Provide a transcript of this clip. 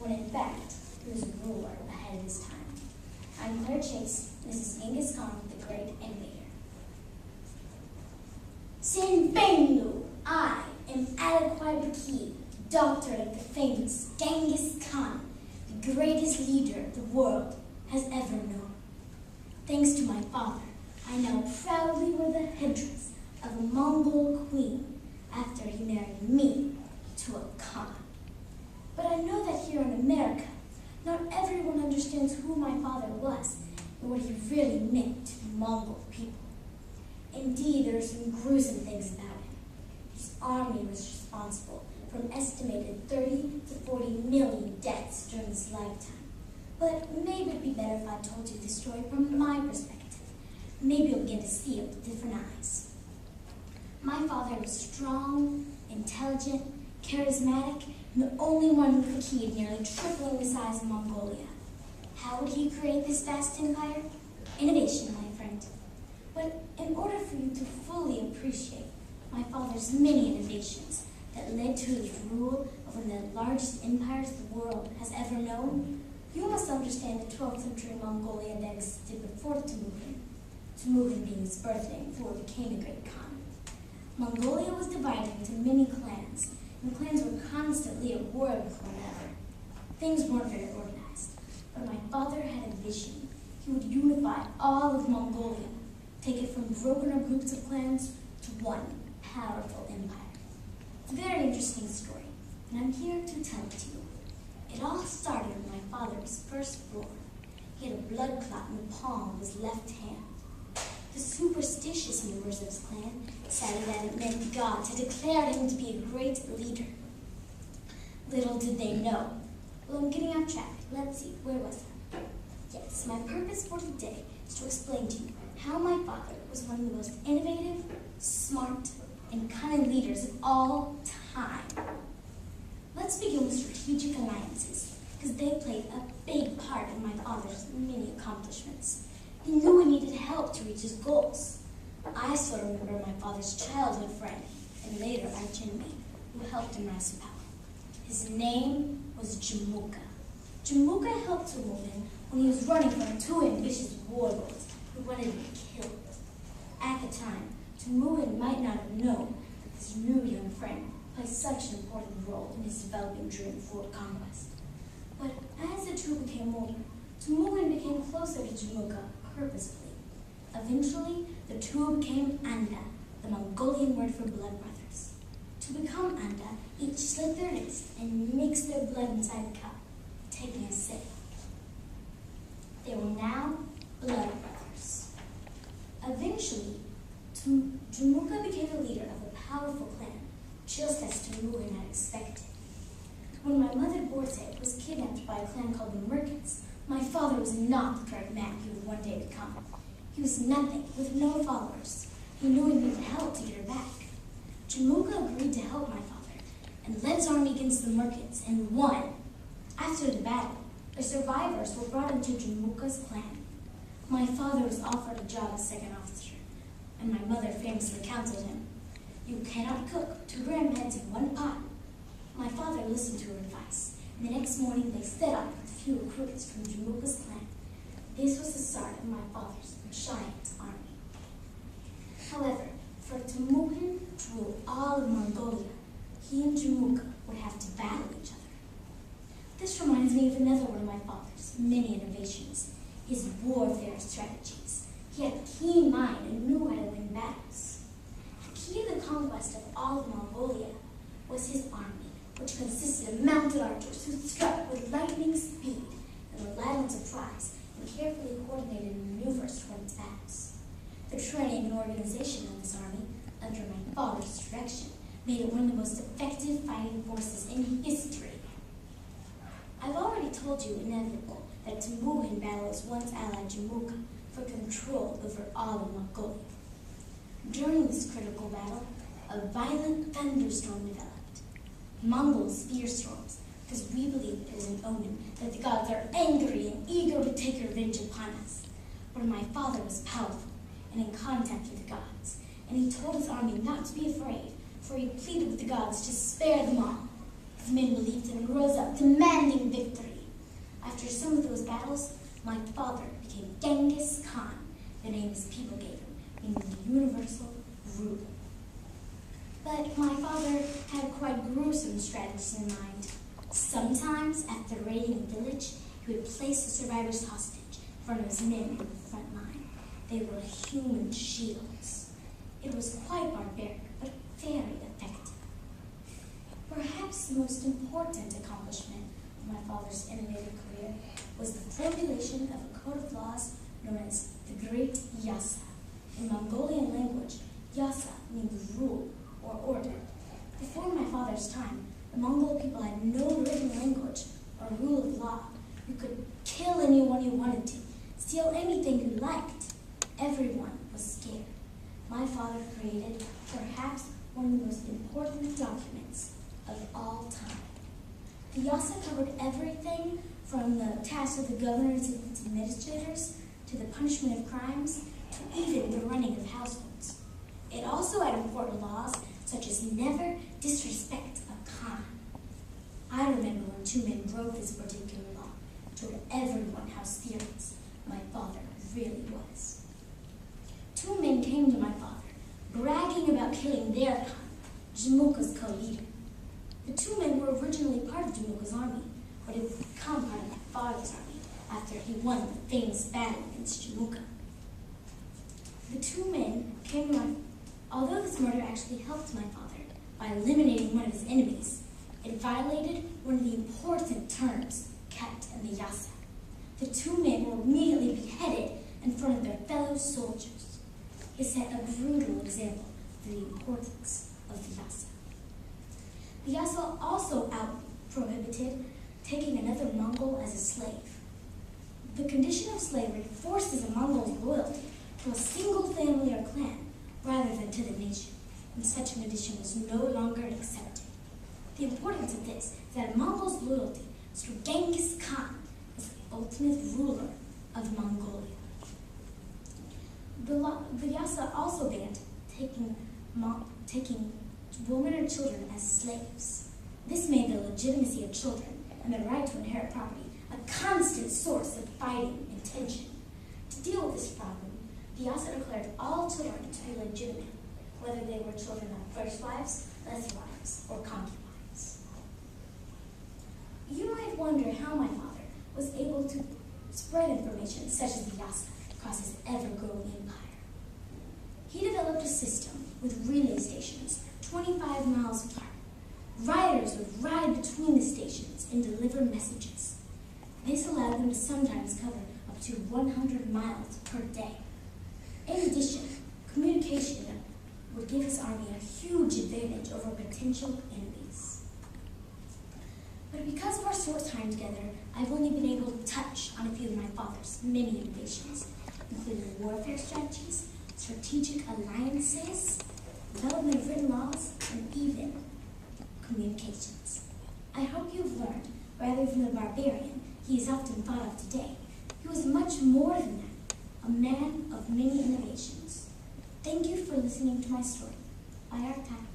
when in fact he was a ruler ahead of his time. I'm Claire Chase, and this is Genghis Khan, the Great Invader. Sin Bennu, I am Aliquai Baqi, daughter of the famous Genghis Khan, the greatest leader the world has ever known. Thanks to my father, I now proudly wear the headdress of a Mongol queen after he married me to a Khan. But I know that here in America, not everyone understands who my father was and what he really meant to the Mongol people. Indeed, there are some gruesome things about him. His army was responsible for an estimated 30 to 40 million deaths during his lifetime. But maybe it'd be better if I told you this story from my perspective. Maybe you'll begin to see it with different eyes. My father was strong, intelligent, charismatic, and the only one who succeeded nearly tripling the size of Mongolia. How would he create this vast empire? Innovation, my friend. But in order for you to fully appreciate my father's many innovations that led to his rule of one of the largest empires the world has ever known, you must understand the 12th century Mongolia that existed before Temujin. Temujin being his birth name before he became a great Khan. Mongolia was divided into many clans, and the clans were constantly at war with one another. Things weren't very organized, but my father had a vision. He would unify all of Mongolia, take it from broken groups of clans to one powerful empire. It's a very interesting story, and I'm here to tell it to you. It all started when my father was first born. He had a blood clot in the palm of his left hand. The superstitious members of his clan decided that it meant the gods had declared him to be a great leader. Little did they know. Well, I'm getting off track. Let's see, where was I? Yes, my purpose for today is to explain to you how my father was one of the most innovative, smart, and cunning leaders of all time. Let's begin with strategic alliances, because they played a big part in my father's many accomplishments. He knew he needed help to reach his goals. I still remember my father's childhood friend, and later arch enemy, who helped him rise to power. His name was Jamuka. Jamuka helped Temujin when he was running from two ambitious warlords who wanted him killed. At the time, Temujin might not have known that this new young friend played such an important role in his developing dream for conquest. But as the two became older, Temujin became closer to Jamuka purposefully. Eventually, the two became Anda, the Mongolian word for blood brothers. To become Anda, each slit their wrist and mixed their blood inside a cup, taking a sip. They were now blood brothers. Eventually, Jamuka became the leader of a powerful clan, just as Temujin had expected. When my mother Borseg was kidnapped by a clan called the Merkits, my father was not the correct man he would one day become. He was nothing, with no followers. He knew he needed help to get her back. Jamuka agreed to help my father and led his army against the Merkits and won. After the battle, the survivors were brought into Jamuka's clan. My father was offered a job as second officer, and my mother famously counseled him, "You cannot cook 2 grandheads in one pot." My father listened to her advice, and the next morning they set out with a few recruits from Jamuka's clan. This was the start of my father's giant army. However, for Temujin to rule all of Mongolia, he and Jamuka would have to battle each other. This reminds me of another one of my father's many innovations, his warfare strategies. He had a keen mind and knew how to win battles. The key to the conquest of all of Mongolia was his army, which consisted of mounted archers who struck with lightning speed and relied on surprise and carefully coordinated maneuvers to win its battles. The training and organization of this army, under my father's direction, made it one of the most effective fighting forces in history. I've already told you in Inevitable that Temujin battled his once allied Jamuka for control over all of Mongolia. During this critical battle, a violent thunderstorm developed. Mongols fear storms because we believe it is an omen that the gods are angry and eager to take revenge upon us. But my father was powerful and in contact with the gods, and he told his army not to be afraid, for he pleaded with the gods to spare them all. men believed in and rose up, demanding victory. After some of those battles, my father became Genghis Khan, the name his people gave him, meaning the universal ruler. But my father had quite gruesome strategies in mind. Sometimes, after raiding a village, he would place the survivors hostage in front of his men in the front line. They were human shields. It was quite barbaric, but very effective. Perhaps the most important accomplishment of my father's innovative career was the formulation of a code of laws known as the Great Yasa. In Mongolian language, Yasa means rule or order. Before my father's time, the Mongol people had no written language or rule of law. You could kill anyone you wanted to, steal anything you liked. Everyone was scared. My father created perhaps one of the most important documents of all time. The Yasa covered everything from the tasks of the governors and its administrators to the punishment of crimes to even the running of households. It also had important laws such as never disrespect a Khan. I remember when two men broke this particular law, told everyone how serious my father really was. Two men came to my father, bragging about killing their Khan, Jamuka's co-leader. The two men were originally part of Jamuka's army, but had become part of my father's army after he won the famous battle against Jamuka. The two men came to although this murder actually helped my father by eliminating one of his enemies, it violated one of the important terms kept in the Yasa. The two men were immediately beheaded in front of their fellow soldiers. It set a brutal example of the importance of the Yasa. The Yasa also prohibited taking another Mongol as a slave. The condition of slavery forces a Mongol's loyalty to a single family or clan rather than to the nation, and such a condition was no longer accepted. The importance of this is that a Mongol's loyalty is to Genghis Khan as the ultimate ruler of Mongolia. The Yasa also banned taking women or children as slaves. This made the legitimacy of children and the right to inherit property a constant source of fighting and tension. To deal with this problem, the Yasa declared all children to be legitimate, whether they were children of first wives, last wives, or concubines. You might wonder how my father was able to spread information such as the Yasa across his ever-growing empire. He developed a system with relay stations 25 miles apart. Riders would ride between the stations and deliver messages. This allowed them to sometimes cover up to 100 miles per day. In addition, communication would give his army a huge advantage over potential enemies. But because of our short time together, I've only been able to touch on a few of my father's many innovations, including warfare strategies, strategic alliances, development of written laws, and even communications. I hope you've learned, rather than the barbarian he is often thought of today, he was much more than that, a man of many innovations. Thank you for listening to my story. Bye, Artak.